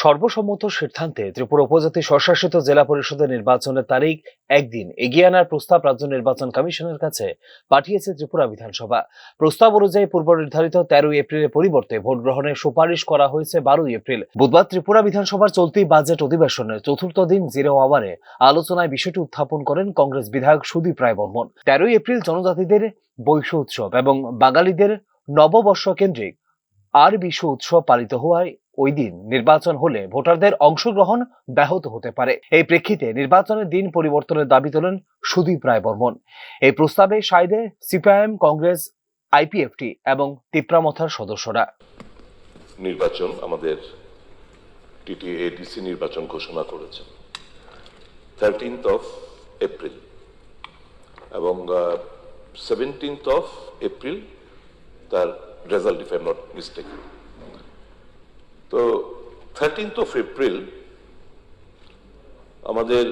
সর্বসম্মত সিদ্ধান্তে ত্রিপুরা উপজাতি স্বশাসিত জেলা পরিষদের নির্বাচনের তারিখ একদিন এগিয়ে আনার প্রস্তাব রাজ্য নির্বাচন কমিশনের কাছে পাঠিয়েছে ত্রিপুরা বিধানসভা। প্রস্তাব অনুযায়ী পূর্ব নির্ধারিত 13 এপ্রিলের পরিবর্তে ভোট গ্রহণের সুপারিশ করা হয়েছে 12 এপ্রিল। বুধবার ত্রিপুরা বিধানসভার চলতি বাজেট অধিবেশনের চতুর্থ দিন জিরো আওয়ারে আলোচনায় বিষয়টি উত্থাপন করেন কংগ্রেস বিধায়ক সুদীপ রায় বর্মন। 13 এপ্রিল জনজাতিদের বৈশ্য উৎসব এবং বাঙালিদের নববর্ষ কেন্দ্রিক আর বিশ্ব উৎসব পালিত হওয়ায় ওই দিন নির্বাচন হলে ভোটারদের অংশগ্রহণ ব্যাহত হতে পারে। এই প্রেক্ষিতে নির্বাচনের দিন পরিবর্তনের দাবি তোলেন সুদীপ রায় বর্মন। এই প্রস্তাবে সায় দেয় সিপিআইএম, কংগ্রেস, আইপিএফটি এবং তিপ্রামথার সদস্যরা। নির্বাচন আমাদের টিটিএডিসি নির্বাচন ঘোষণা করেছে 13th এপ্রিল এবং 17th এপ্রিল তার result, if I am not mistaken. তো 13th এপ্রিল আমাদের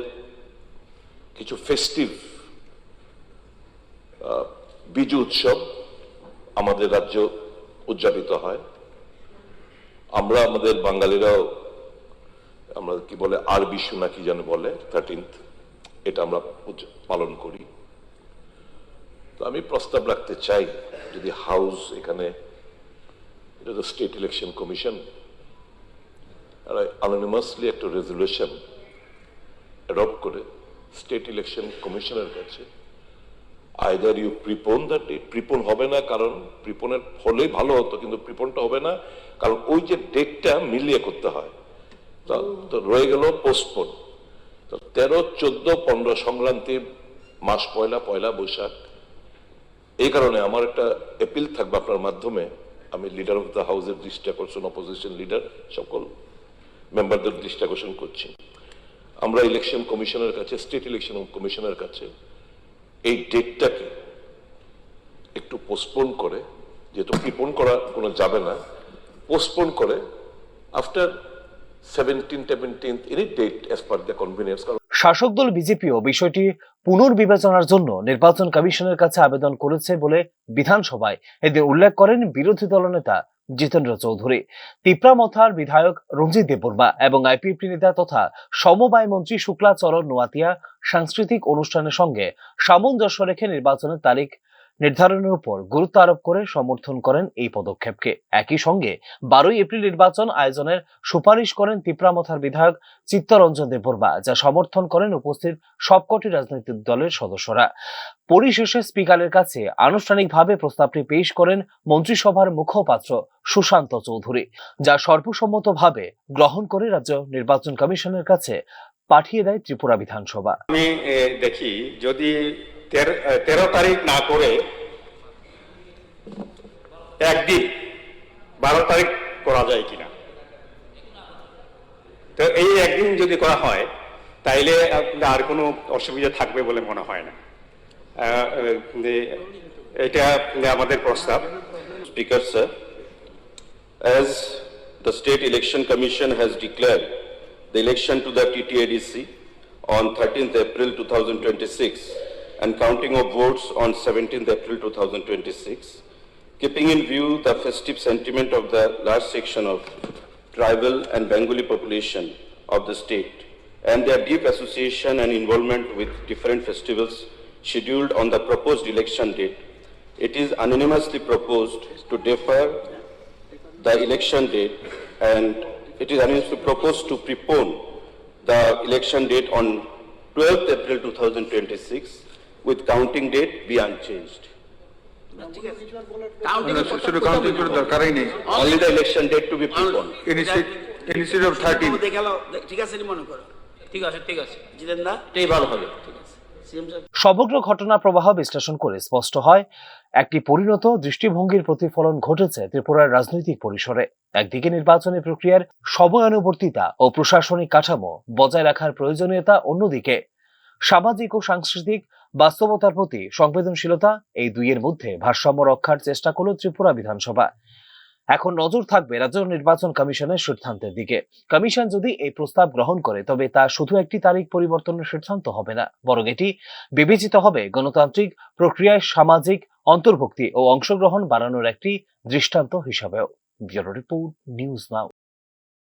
কিছু ফেস্টিভ বিজু উৎসব আমাদের রাজ্য উদযাপিত হয়। আমরা আমাদের বাঙালিরাও আমরা কি বলে আর বিশু না কি যেন বলে 13th, এটা আমরা পালন করি। তো আমি প্রস্তাব রাখতে চাই যদি হাউস এখানে, এটা তো স্টেট ইলেকশন কমিশন, অ্যানোনিমাসলি একটা রেজলিউশন অ্যাডপ্ট করে স্টেট ইলেকশন কমিশনের কাছে either you prepone that date. Prepone হবে না, কারণ প্রিপোনের হলেই ভালো হতো, কিন্তু প্রিপোনটা হবে না কারণ ওই যে ডেটটা মিলিয়ে করতে হয়, তো রয়ে গেল পোস্টপোন। তো 13, 14, 15 সংক্রান্তি মাস পয়লা বৈশাখ। এই কারণে আমার একটা অ্যাপিল থাকবে আপনার মাধ্যমে, আমি লিডার অফ দ্য হাউসের দৃষ্টি আকর্ষণ, অপোজিশন লিডার সকল মেম্বারদের দৃষ্টি আকর্ষণ করছি। আমরা ইলেকশন কমিশনের কাছে, স্টেট ইলেকশন কমিশনের কাছে এই ডেটটাকে একটু পোস্টপোন করে, যেহেতু প্রিপোন করা কোনো যাবে না, পোস্টপোন করে after 17th any date as per the convenience. শাসক দল বিজেপিও বিষয়টি পুনর্বিবেচনার জন্য নির্বাচন কমিশনের কাছে আবেদন করেছে বলে বিধানসভায় এদিন উল্লেখ করেন বিরোধী দলনেতা জিতেন্দ্র চৌধুরী। তিপ্রামথার বিধায়ক রঞ্জিত দেববর্মা এবং আইপিএফটি নেতা তথা সমবায় মন্ত্রী শুক্লাচরণ নোয়াতিয়া সাংস্কৃতিক অনুষ্ঠানের সঙ্গে সামঞ্জস্য রেখে নির্বাচনের তারিখ নির্ধারণের উপর গুরুত্ব আরোপ করে সমর্থন করেন এই পদক্ষেপকে। একই সঙ্গে 12 এপ্রিল নির্বাচন আয়োজনের সুপারিশ করেন তিপ্রামথার বিধায়ক চিত্তরঞ্জন দেববর্মা, যা সমর্থন করেন উপস্থিত সবকটি রাজনৈতিক দলের সদস্যরা। পরিশেষে স্পিকারের কাছে আনুষ্ঠানিকভাবে প্রস্তাবটি পেশ করেন মন্ত্রিসভার মুখপাত্র সুশান্ত চৌধুরী, যা সর্বসম্মতভাবে গ্রহণ করে রাজ্য নির্বাচন কমিশনের কাছে পাঠিয়ে দেয় ত্রিপুরা বিধানসভা। আমি দেখি যদি 13 তারিখ না করে একদিন 12 তারিখ করা যায় কিনা। তো এই একদিন যদি করা হয় তাইলে আর কোনো অসুবিধা থাকবে বলে মনে হয় না। এটা আমাদের প্রস্তাব। Speaker sir, as the State Election Commission has declared the election to the TTADC on 13th April 2026 and counting of votes on 17th April 2026, keeping in view the festive sentiment of the large section of tribal and Bengali population of the state and their deep association and involvement with different festivals scheduled on the proposed election date, it is unanimously proposed to defer the election date, and it is unanimously proposed to prepone the election date on 12th April 2026 with counting date be unchanged. Only the election date to be preponed. Instead of 13. সমগ্র ঘটনা প্রবাহ বিশ্লেষণ করে স্পষ্ট হয় একটি পরিণত দৃষ্টিভঙ্গির প্রতিফলন ঘটেছে ত্রিপুরার রাজনৈতিক পরিসরে। একদিকে নির্বাচনী প্রক্রিয়ার সময়ানুবর্তিতা ও প্রশাসনিক কাঠামো বজায় রাখার প্রয়োজনীয়তা, অন্যদিকে সামাজিক ও সাংস্কৃতিক বাস্তবতার প্রতি সংবেদনশীলতা, এই দুইয়ের মধ্যে ভারসাম্য রক্ষার চেষ্টা করল ত্রিপুরা বিধানসভা। এখন নজর থাকবে রাজ্য নির্বাচন কমিশনের সিদ্ধান্তের দিকে। কমিশন যদি এই প্রস্তাব গ্রহণ করে তবে তা শুধু একটি তারিখ পরিবর্তনের সিদ্ধান্ত হবে না, বরং এটি বিবেচিত হবে গণতান্ত্রিক প্রক্রিয়ায় সামাজিক অন্তর্ভুক্তি ও অংশগ্রহণ বাড়ানোর একটি দৃষ্টান্ত হিসাবেও। Bureau report, news now.